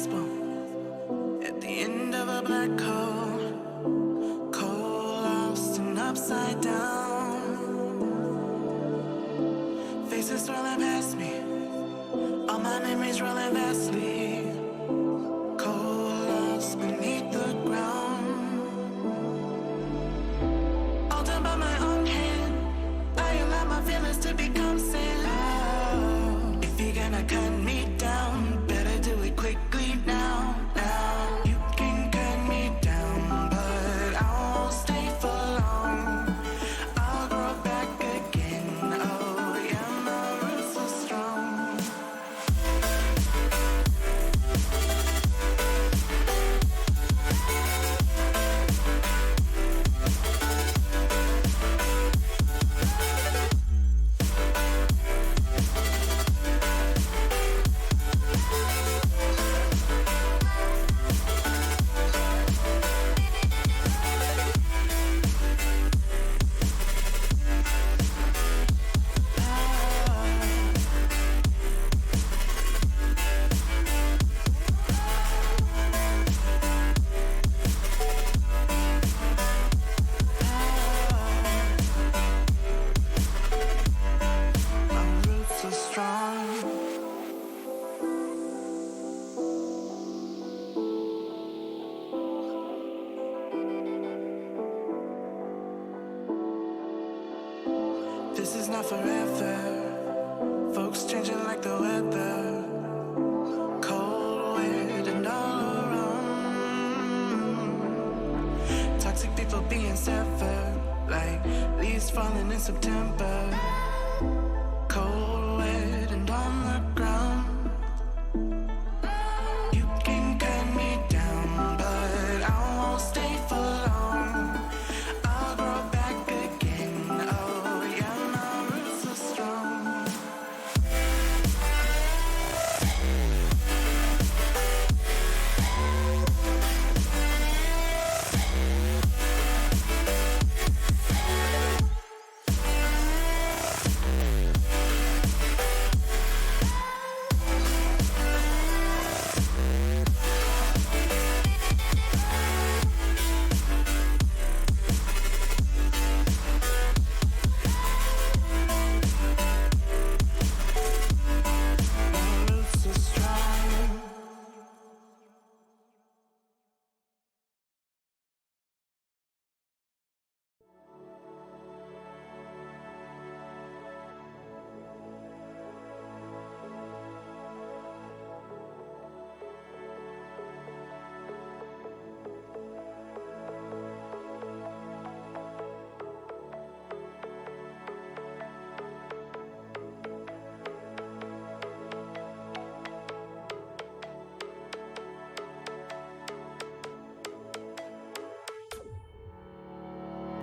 gospel at the end of a black hole, cold, lost and upside down. Faces swirling past me, all my memories rolling vastly, cold, lost beneath the ground. All done by my own hand, I allow my feelings to become sand. Oh, if you're gonna cut me down, better do it quickly now. Now you can cut me down, but I won't stay for long. I'll grow back again. Oh yeah, my roots are strong. This is not forever. Folks changing like the weather. Cold, wet, and all around. Toxic people being severed, like leaves falling in September. Cold, wet, and on the ground. You can cut me down, but I won't stay for long. I'll grow back again. Oh yeah, my roots are strong. My roots are strong.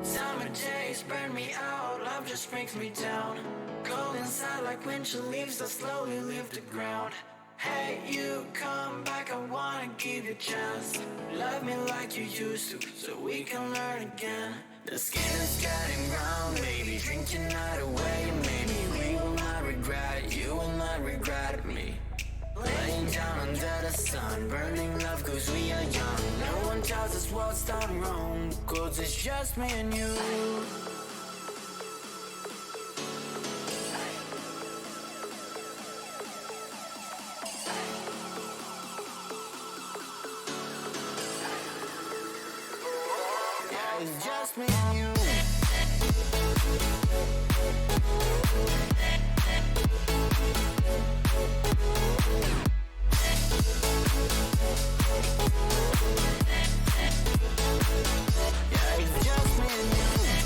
Summer days burn me out, love just brings me down. Go inside like winter leaves that slowly leave the ground. Hey, you come back, I wanna give you a chance. Love me like you used to, so we can learn again. The skin is getting brown, baby, drink your night away. Maybe we will not regret it, you will not regret me. Laying down under the sun, burning love cause we are young. No one tells us what's done wrong, cause it's just me and you. Yeah, it's just me and you. Yeah, it's just me and you.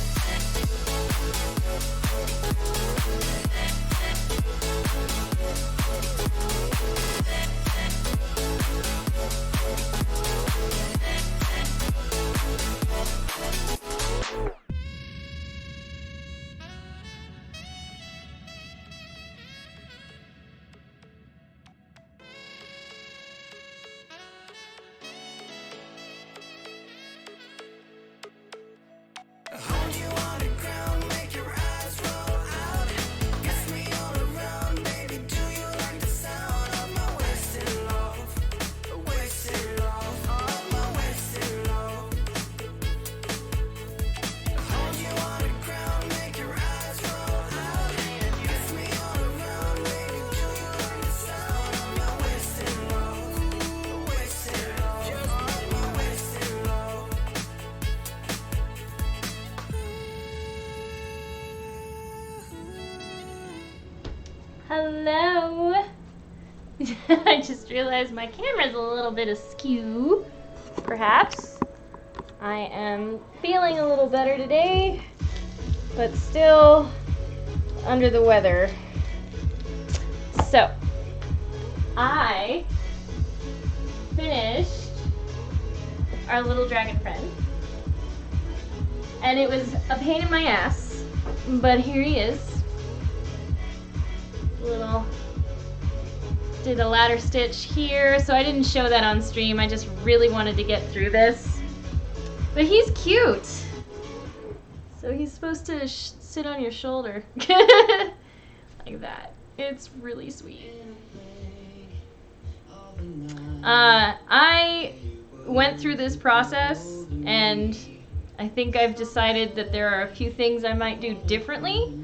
Hello. I just realized my camera's a little bit askew. Perhaps. I am feeling a little better today, but still under the weather. So, I finished our little dragon friend. And it was a pain in my ass, but here he is. Did a ladder stitch here, so I didn't show that on stream. I just really wanted to get through this. But he's cute. So he's supposed to sit on your shoulder. Like that. It's really sweet. I went through this process, and I think I've decided that there are a few things I might do differently.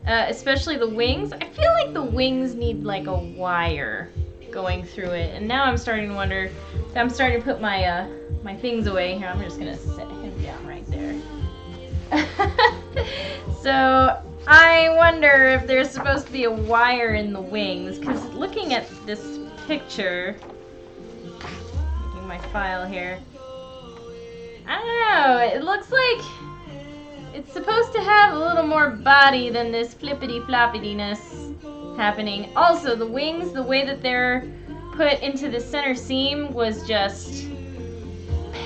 Especially the wings. I feel like the wings need like a wire going through it. And now I'm starting to wonder, I'm starting to put my my things away here. I'm just gonna set him down right there. So I wonder if there's supposed to be a wire in the wings, because looking at this picture, making my file here, I don't know, it looks like it's supposed to have a little more body than this flippity-floppityness happening. Also, the wings, the way that they're put into the center seam was just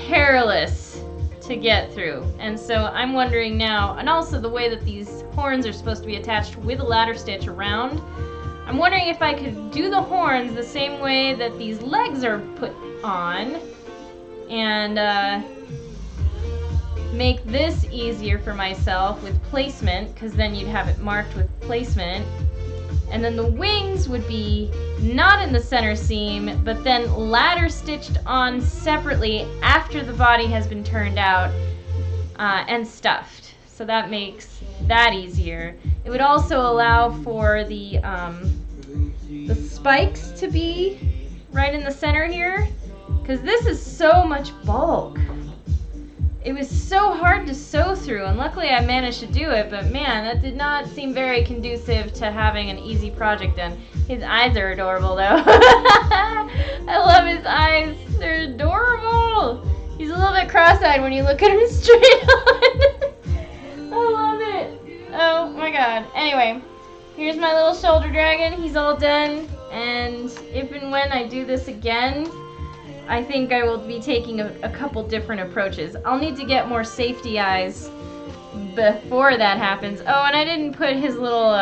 perilous to get through. And so I'm wondering now, and also the way that these horns are supposed to be attached with a ladder stitch around, I'm wondering if I could do the horns the same way that these legs are put on, and make this easier for myself with placement, because then you'd have it marked with placement. And then the wings would be not in the center seam, but then ladder stitched on separately after the body has been turned out and stuffed. So that makes that easier. It would also allow for the spikes to be right in the center here, because this is so much bulk. It was so hard to sew through, and luckily I managed to do it, but man, that did not seem very conducive to having an easy project done. His eyes are adorable, though. I love his eyes. They're adorable. He's a little bit cross-eyed when you look at him straight on. I love it. Oh my god. Anyway, here's my little shoulder dragon. He's all done, and if and when I do this again, I think I will be taking a couple different approaches. I'll need to get more safety eyes before that happens. Oh, and I didn't put his little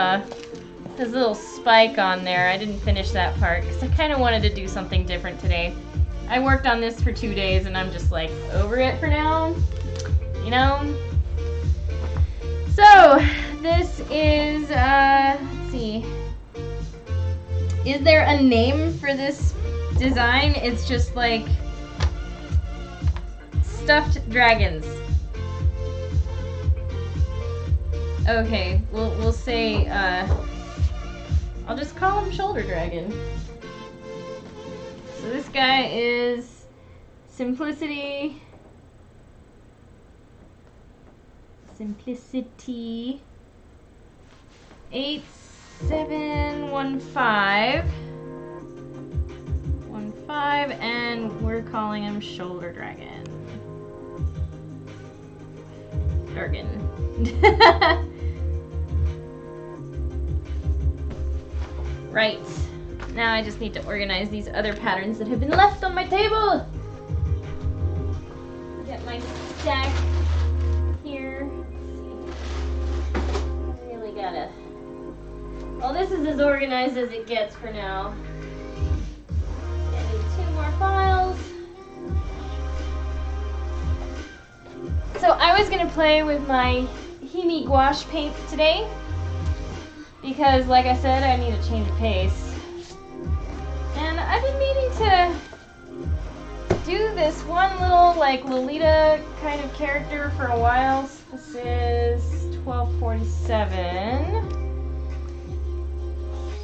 spike on there. I didn't finish that part because I kind of wanted to do something different today. I worked on this for 2 days and I'm just like over it for now, you know? So, this is, let's see. Is there a name for this design? It's just like stuffed dragons. Okay, we'll say I'll just call him shoulder dragon. So this guy is Simplicity 8715 and we're calling him Shoulder Dragon. Right. Now I just need to organize these other patterns that have been left on my table. Get my stack here. Let's see. I really gotta... Well, this is as organized as it gets for now. Files. So I was gonna play with my Himi gouache paint today because, like I said, I need a change of pace. And I've been meaning to do this one little like Lolita kind of character for a while. So this is 1247.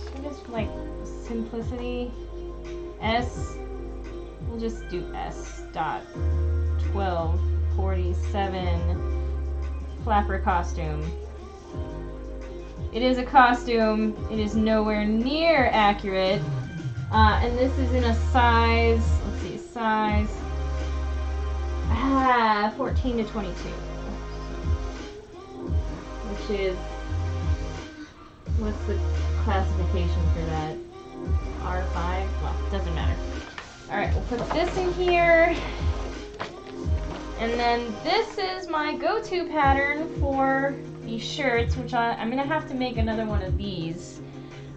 So just like Simplicity S. We'll just do S.1247 flapper costume. It is a costume. It is nowhere near accurate. And this is in a size, let's see, size 14 to 22. Which is, what's the classification for that? R5? Well, doesn't matter. Alright, we'll put this in here. And then this is my go-to pattern for these shirts, which I'm going to have to make another one of these.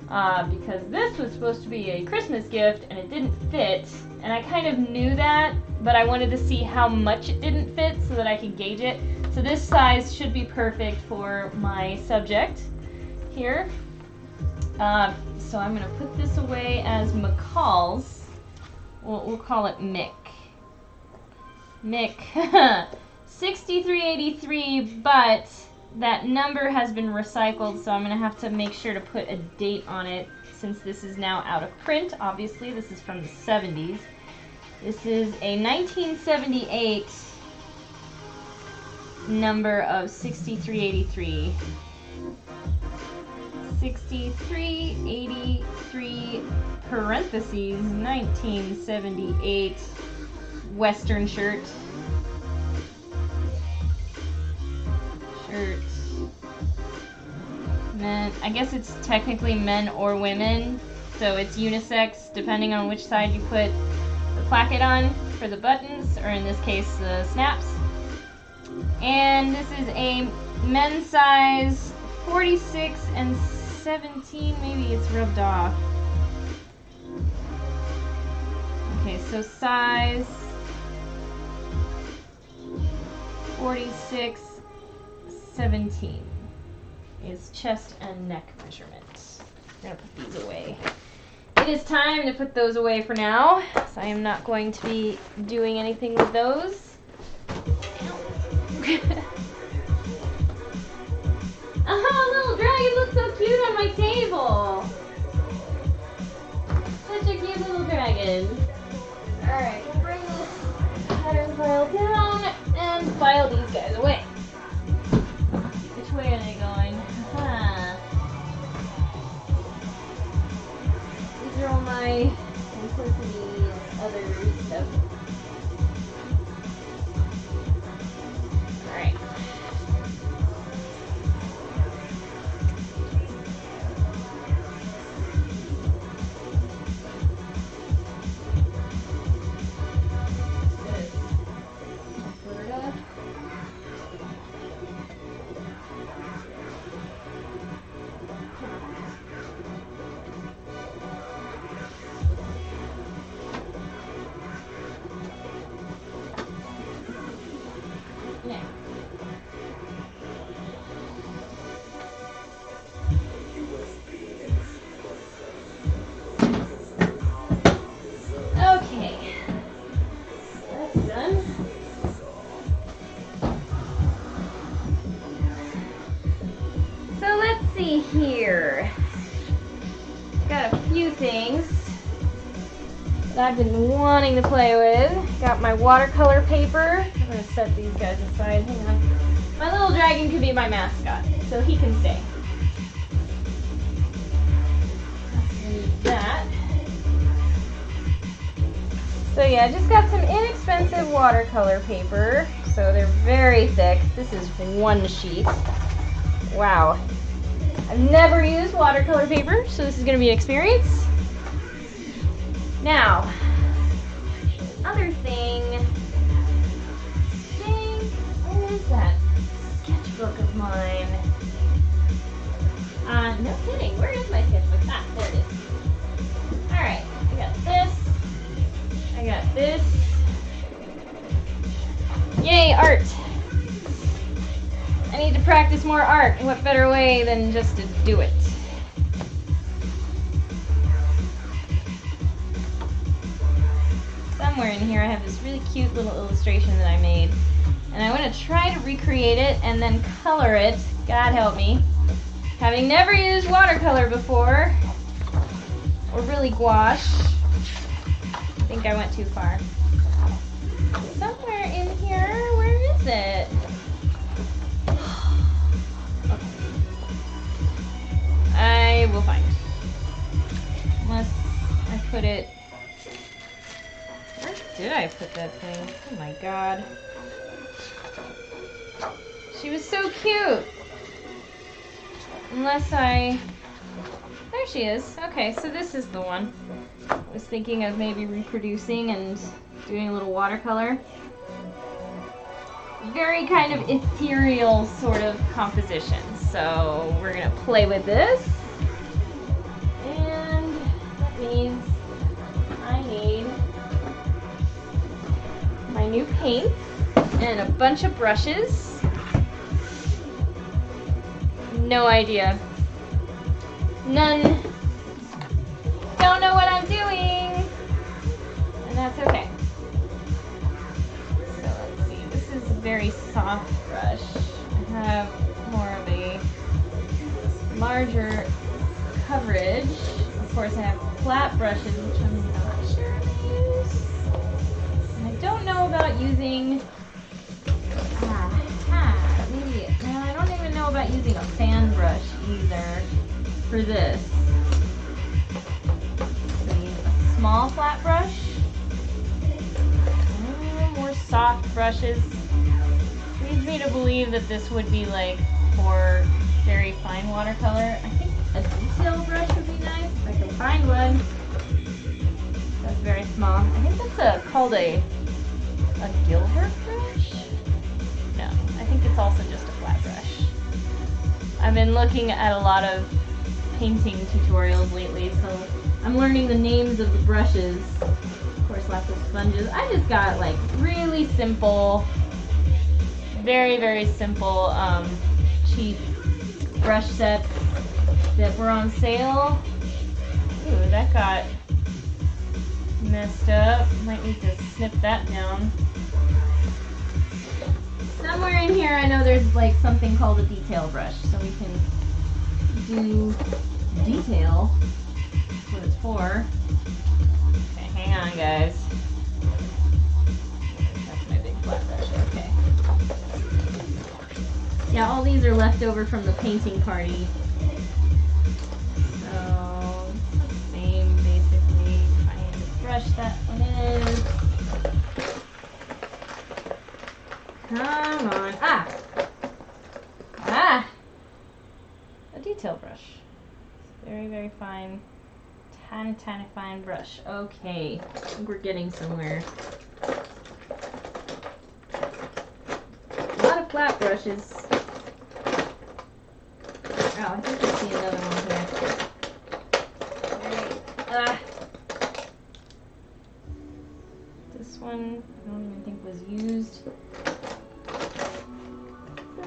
Because this was supposed to be a Christmas gift and it didn't fit. And I kind of knew that, but I wanted to see how much it didn't fit so that I could gauge it. So this size should be perfect for my subject here. So I'm going to put this away as McCall's. We'll call it Mick. Mick. 6383, but that number has been recycled, so I'm going to have to make sure to put a date on it since this is now out of print. Obviously, this is from the 70s. This is a 1978 number of 6383. 6383 parentheses 1978 Western shirt. Men, I guess it's technically men or women, so it's unisex depending on which side you put the placket on for the buttons, or in this case the snaps. And this is a men's size 46 and 17, maybe it's rubbed off. Okay, so size 46, 17 is chest and neck measurements. I'm gonna put these away. It is time to put those away for now, so I am not going to be doing anything with those. Oh, little dragon looks so cute on my table. Such a cute little dragon. Alright, we'll bring this pattern file down and file these guys away. Which way are they going? These are all my simplicities, other stuff. Alright. Here, got a few things that I've been wanting to play with. Got my watercolor paper. I'm gonna set these guys aside. Hang on. My little dragon could be my mascot, so he can stay. Need that. So yeah, I just got some inexpensive watercolor paper. So they're very thick. This is one sheet. Wow. I've never used watercolor paper, so this is going to be an experience. Now, other thing, where is that sketchbook of mine? No kidding, where is my sketchbook? Ah, there it is. Alright, I got this. Yay, art! I need to practice more art, and what better way than just to do it? Somewhere in here I have this really cute little illustration that I made, and I want to try to recreate it and then color it, God help me. Having never used watercolor before, or really gouache, I think I went too far. Somewhere in here, where is it? my god. She was so cute. Unless I... There she is. Okay, so this is the one. I was thinking of maybe reproducing and doing a little watercolor. Very kind of ethereal sort of composition. So we're gonna play with this. And that means I need my new paint and a bunch of brushes. No idea. None. Don't know what I'm doing. And that's okay. So let's see. This is a very soft brush. I have more of a larger coverage. Of course, I have flat brushes, which I'm not sure to use. And I don't know about using... maybe... No, I don't even know about using a fan brush either for this. A small flat brush. More soft brushes. Leads me to believe that this would be like for very fine watercolor. I think a detail brush would be nice if I can find one. That's very small. I think that's called a Gilbert brush? No, I think it's also just a flat brush. I've been looking at a lot of painting tutorials lately, so I'm learning the names of the brushes. Of course, lots of sponges. I just got like really simple, very, very simple, cheap brush sets that were on sale. Ooh, that got messed up. Might need to snip that down. Somewhere in here I know there's like something called a detail brush, so we can do detail. That's what it's for. Okay, hang on guys. That's my big flat brush, okay. Yeah, all these are left over from the painting party. So, it's the same basically kind of brush that one is. Come on. A detail brush. Very, very fine. Tiny, tiny fine brush. Okay. I think we're getting somewhere. A lot of flat brushes. Oh, I think I see another one here. Alright. This one I don't even think was used.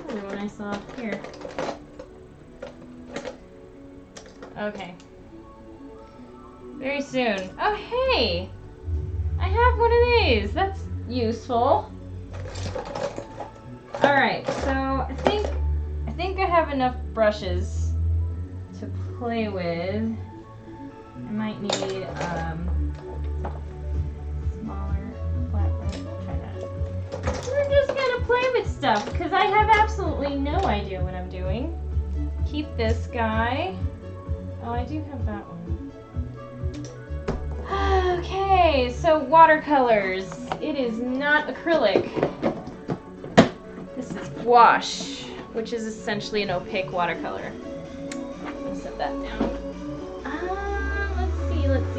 The one I saw here. Okay. Very soon. Oh, hey! I have one of these. That's useful. Alright, so I think I have enough brushes to play with. I might need smaller flat brush. Try that. We're just gonna play with stuff because I have absolutely no idea what I'm doing. Keep this guy. Oh, I do have that one. Okay, so watercolors. It is not acrylic. This is gouache, which is essentially an opaque watercolor. I'll set that down.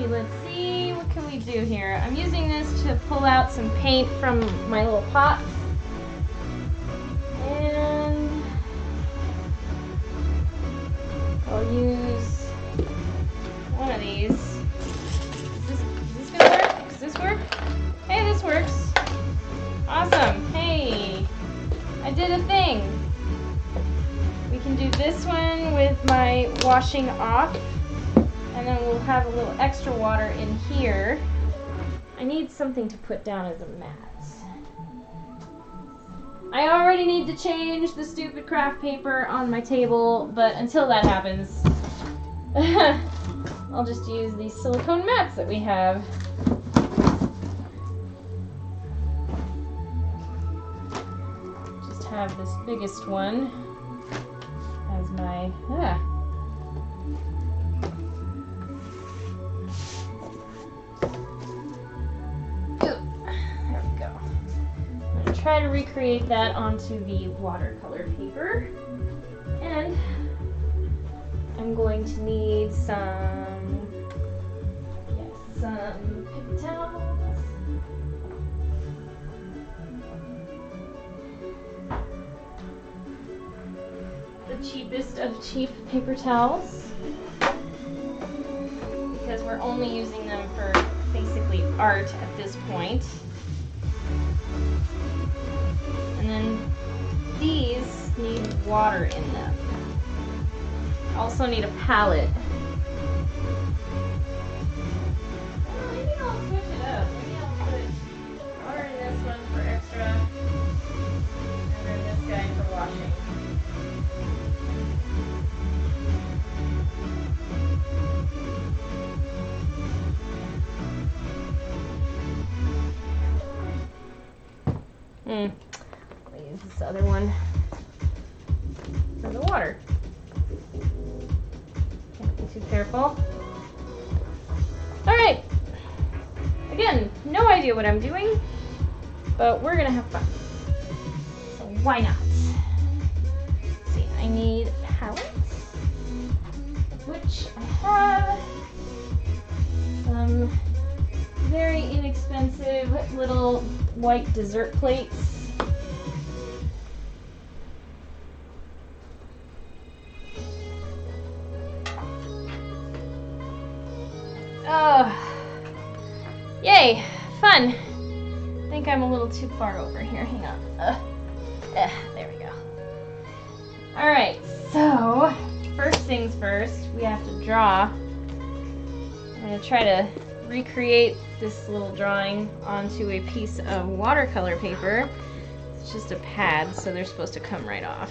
Let's see. What can we do here? I'm using this to pull out some paint from my little pot. And I'll use one of these. Is this gonna work? Does this work? Hey, this works. Awesome. Hey, I did a thing. We can do this one with my washing off, and then we'll have a little extra water in here. I need something to put down as a mat. I already need to change the stupid craft paper on my table, but until that happens, I'll just use these silicone mats that we have. Just have this biggest one as my, There we go. try to recreate that onto the watercolor paper. And I'm going to need some paper towels. The cheapest of cheap paper towels, because we're only using them for basically art at this point. And then these need water in them. Also need a palette. Well, maybe I'll switch it up. Maybe I'll put water in this one for extra, and then this guy for washing. I'll use this other one for the water. Can't be too careful. Alright. Again, no idea what I'm doing, but we're gonna have fun. So why not? Let's see, I need a palette, which I have some very inexpensive little white dessert plates. Oh, yay, fun. I think I'm a little too far over here. Hang on. There we go. All right, so first things first, we have to draw. I'm gonna try to recreate this little drawing onto a piece of watercolor paper. It's just a pad, so they're supposed to come right off.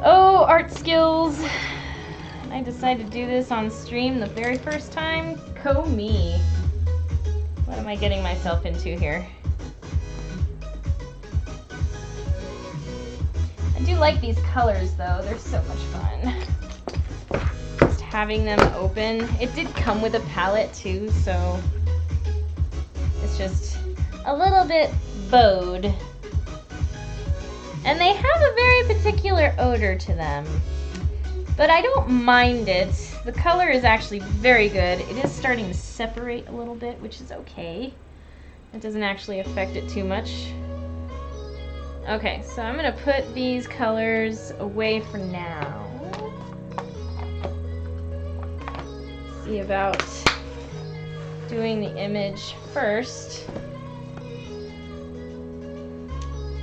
Oh, art skills. I decided to do this on stream the very first time. Go me. What am I getting myself into here? I do like these colors though, they're so much fun. Just having them open. It did come with a palette too, so it's just a little bit bowed. And they have a very particular odor to them, but I don't mind it. The color is actually very good. It is starting to separate a little bit, which is okay. It doesn't actually affect it too much. Okay, so I'm gonna put these colors away for now. See about doing the image first.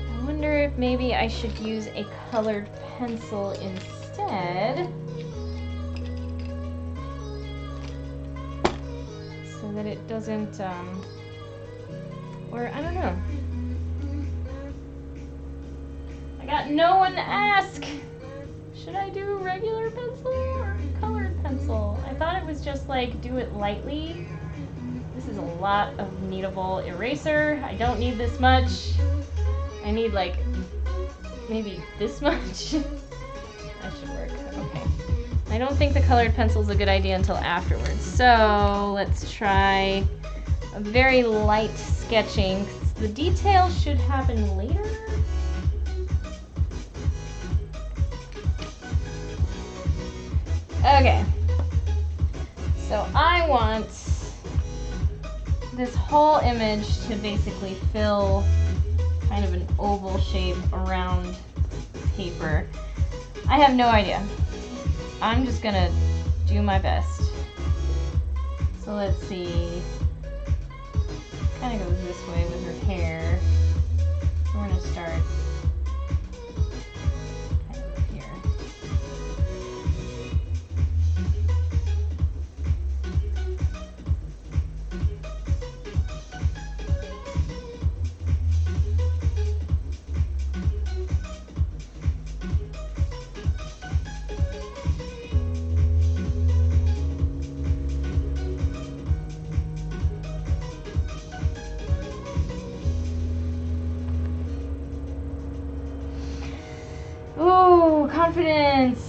I wonder if maybe I should use a colored pencil instead, so that it doesn't, or I don't know. I got no one to ask. Should I do regular pencil or colored pencil? I thought it was just like do it lightly. This is a lot of kneadable eraser. I don't need this much. I need like maybe this much. That should work. Okay. I don't think the colored pencil is a good idea until afterwards. So let's try a very light sketching. The details should happen later. Okay. So I want this whole image to basically fill kind of an oval shape around the paper. I have no idea. I'm just gonna do my best. So let's see. Kind of goes this way with her hair. So we're gonna start kind of here. Ooh, confidence.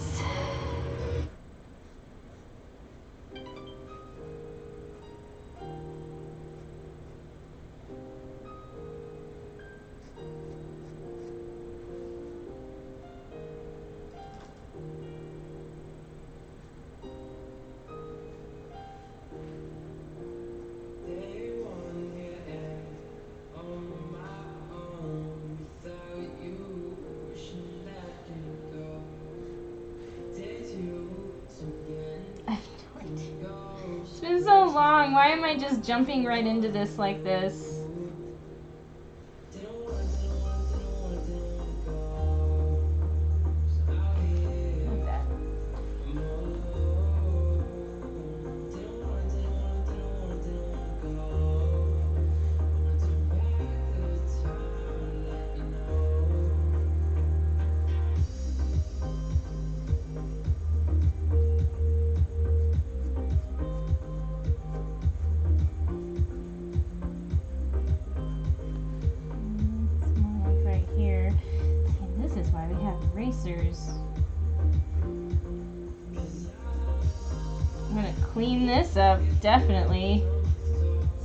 It's been so long. Why am I just jumping right into this like this? Like that. It's more like right here. And this is why we have erasers. I'm gonna clean this up, definitely.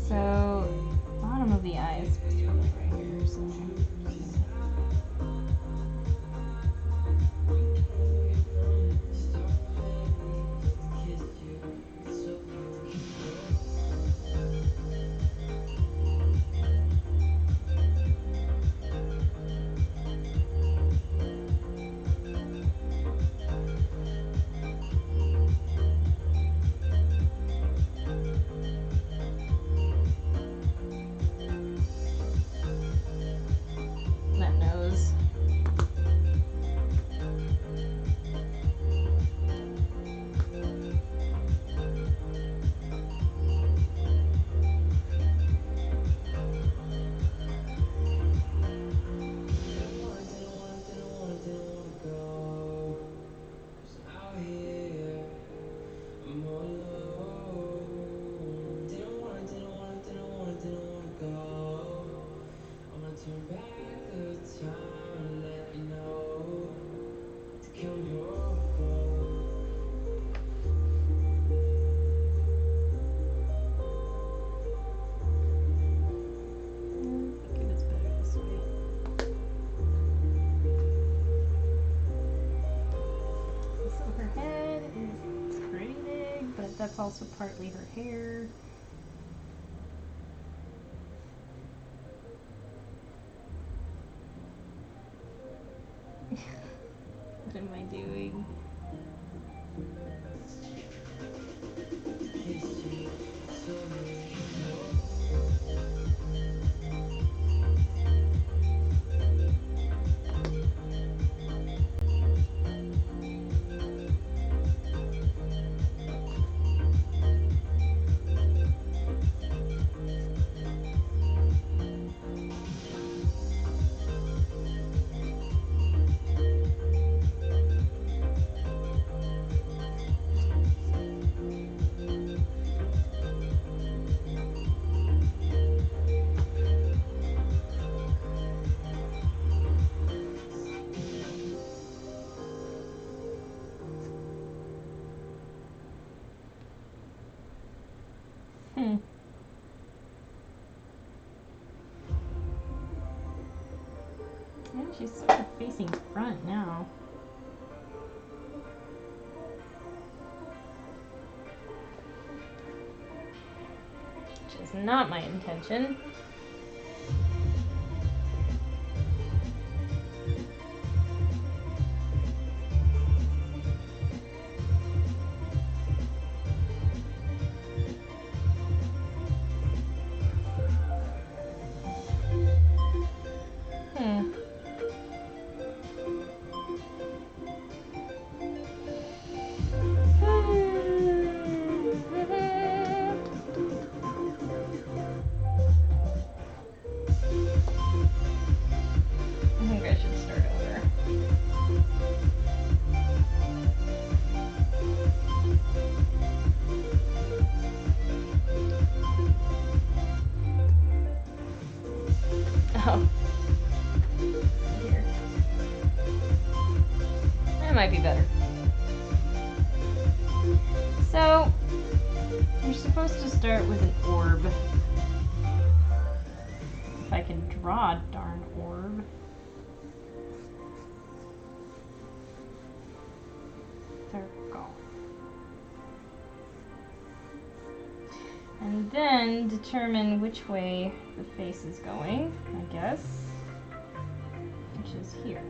So, bottom of the eye is supposed to be like right here. So. That nose. I think it's better this way. So her head is pretty big, but that's also partly her hair. What am I doing? Yeah, she's sort of facing front now. Which is not my intention. I think I should start over. Oh. Here. That might be better. So, you're supposed to start with an orb. If I can draw a darn orb. Circle. And then determine which way the face is going, I guess. Which is here.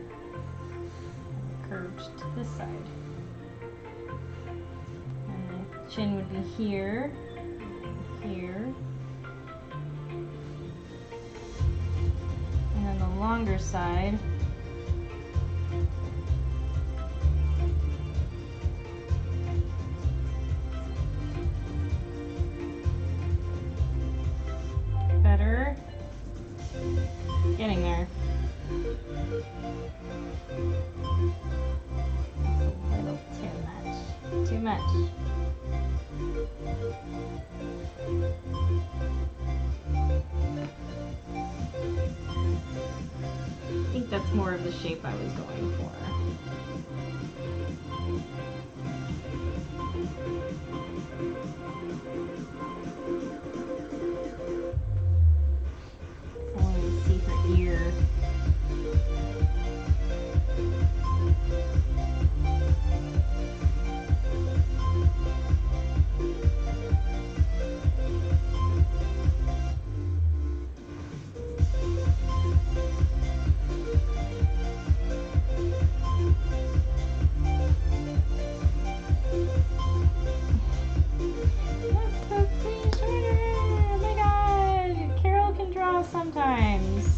Curved to this side. And the chin would be here, here, and then the longer side better. Getting there. A little too much. Too much. I think that's more of the shape I was going for. I want to see her ear. That's so pretty shorter. Oh my god, Carol can draw sometimes.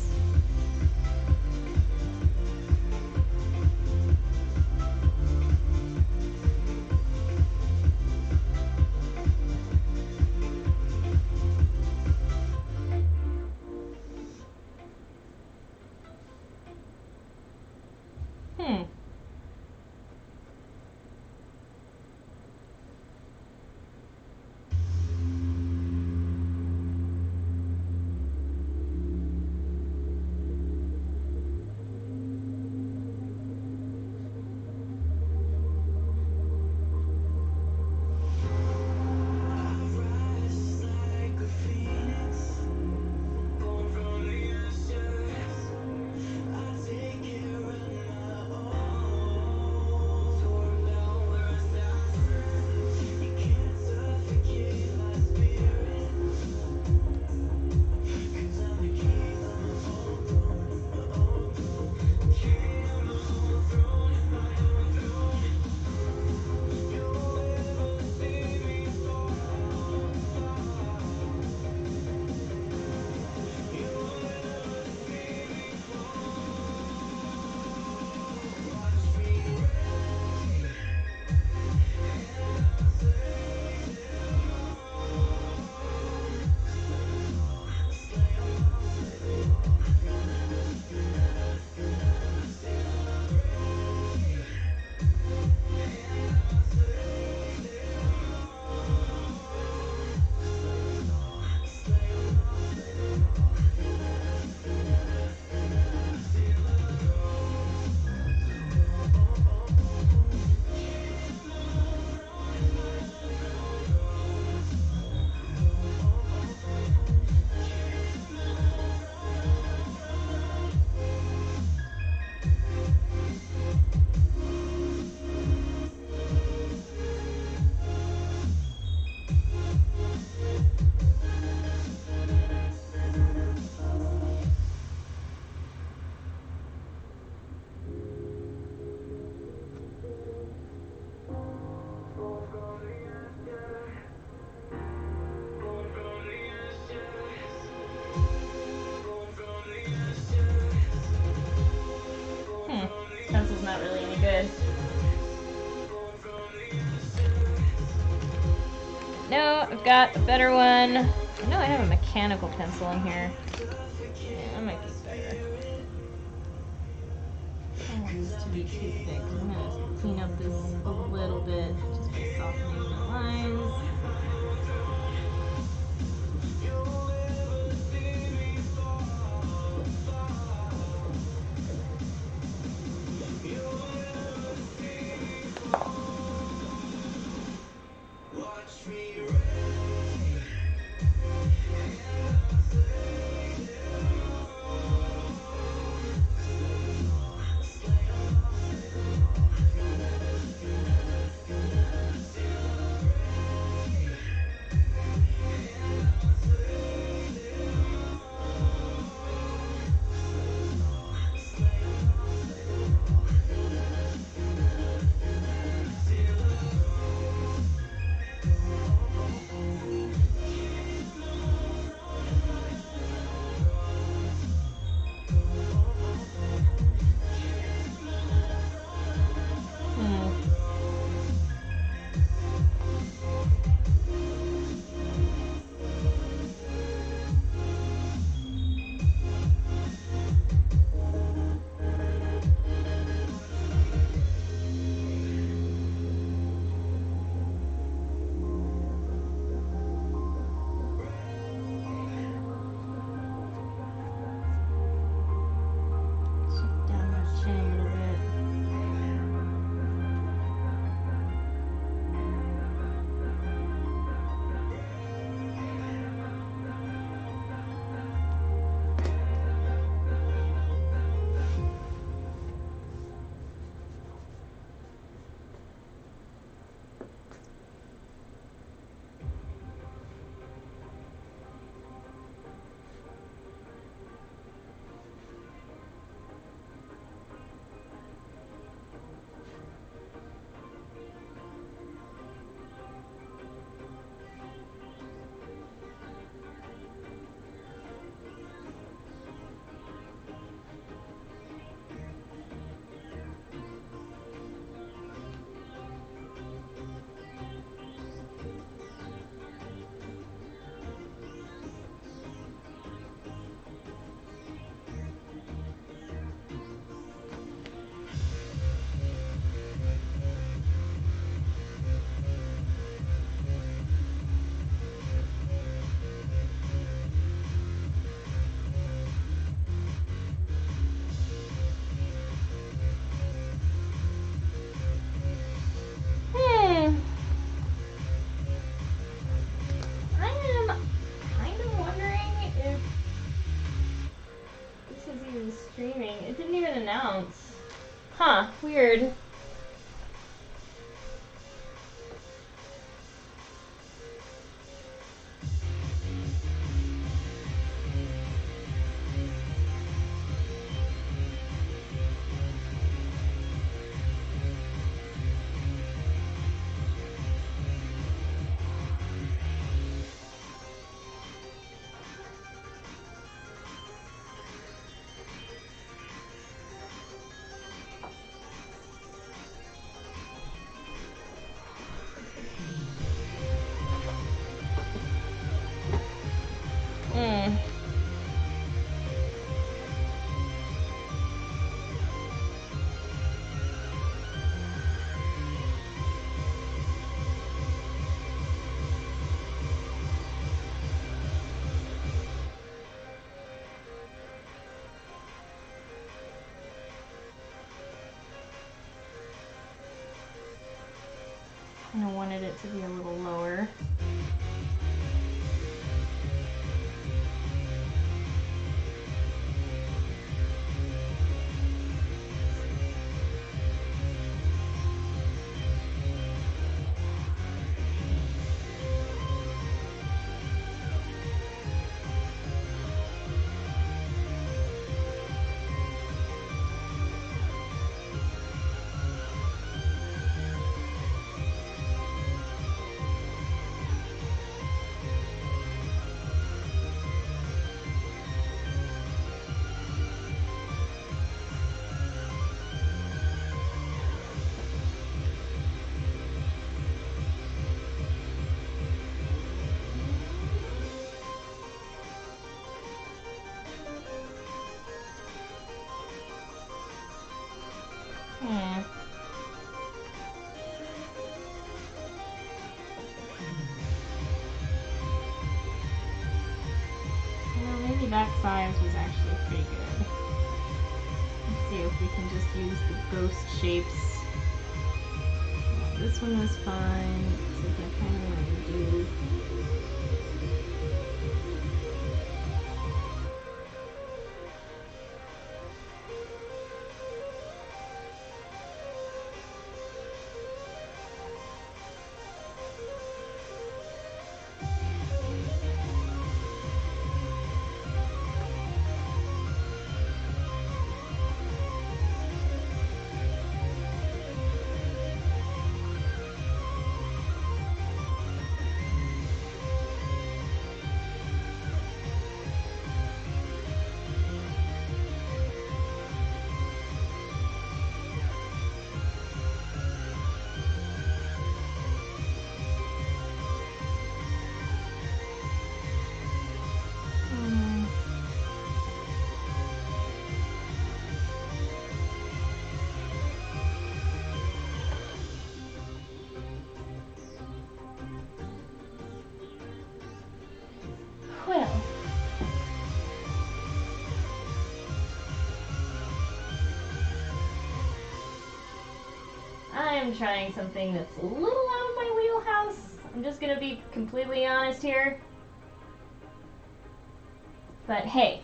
Hmm. This pencil's not really any good. No, I've got a better one. I know I have a mechanical pencil in here. Yeah, that might be better. I don't want this to be too thick. I'm gonna clean up this a little bit just by softening the lines. Huh, weird. Hmm. I wanted it to be a little lower. Hmm. Well, maybe that size was actually pretty good. Let's see if we can just use the ghost shapes. Yeah, this one was fine. Looks like I kind of want to do. Well. I'm trying something that's a little out of my wheelhouse. I'm just gonna be completely honest here. But hey,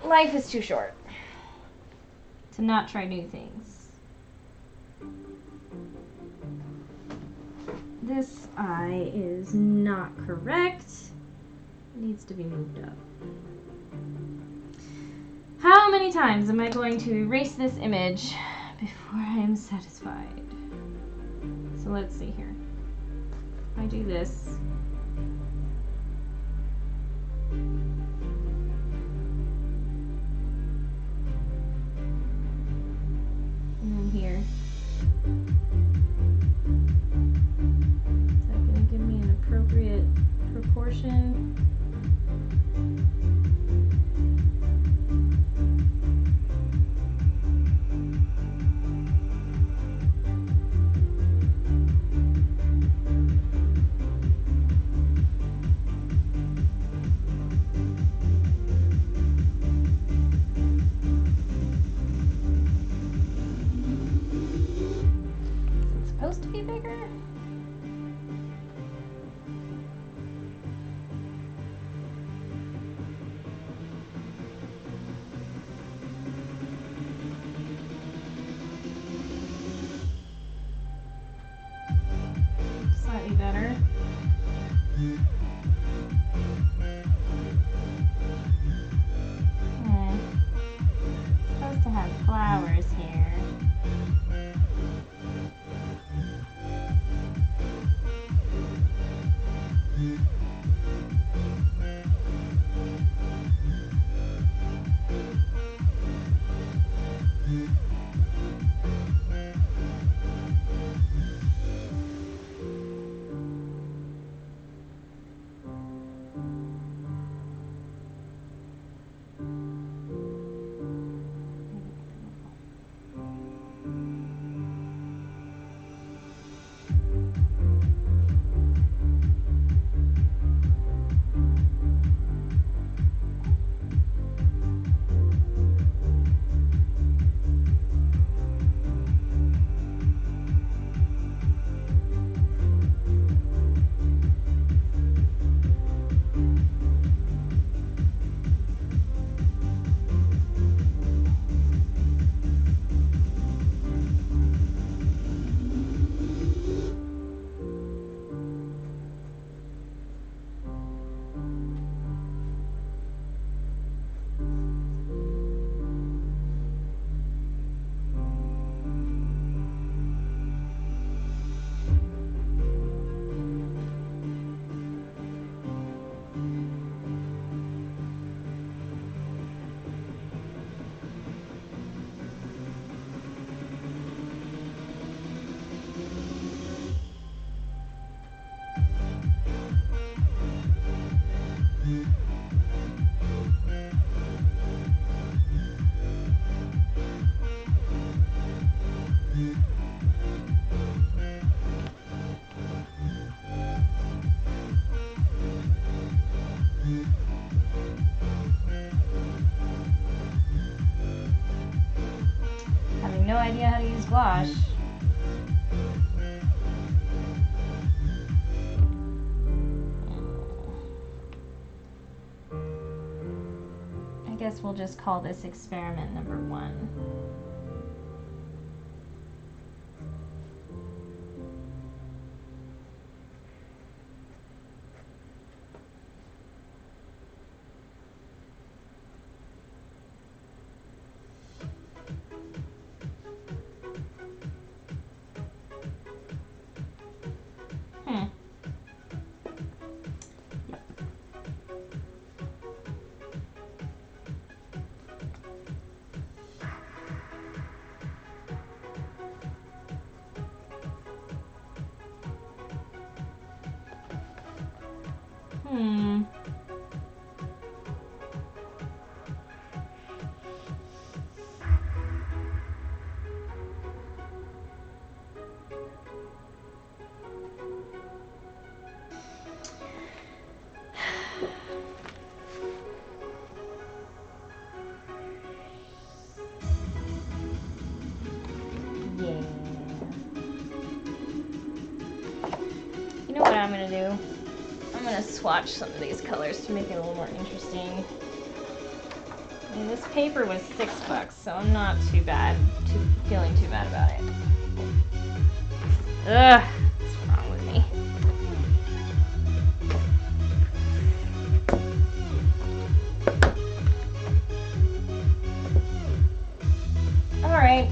life is too short to not try new things. This eye is not correct. It needs to be moved up. How many times am I going to erase this image before I am satisfied? So let's see here. If I do this, and then here, is that going to give me an appropriate proportion? Supposed to be bigger? gouache. I guess we'll just call this experiment number 1. You know what I'm gonna do? I'm gonna swatch some of these colors to make it a little more interesting. And this paper was $6, so I'm not feeling too bad about it. Ugh, what's wrong with me? All right.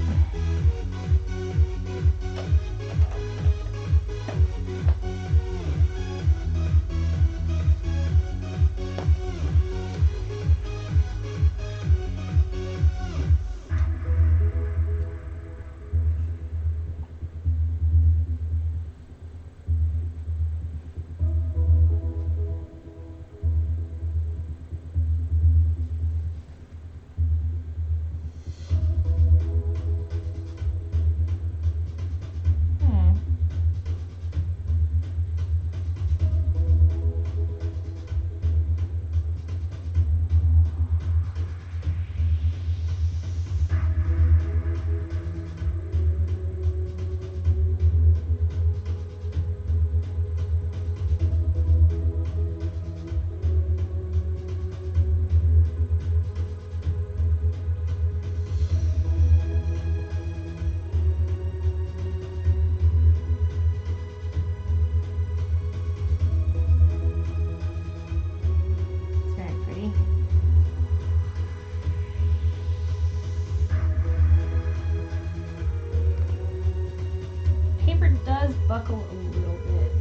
Buckle a little bit.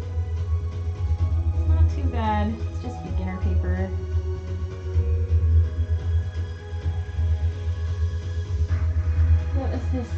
It's not too bad. It's just beginner paper. What is this?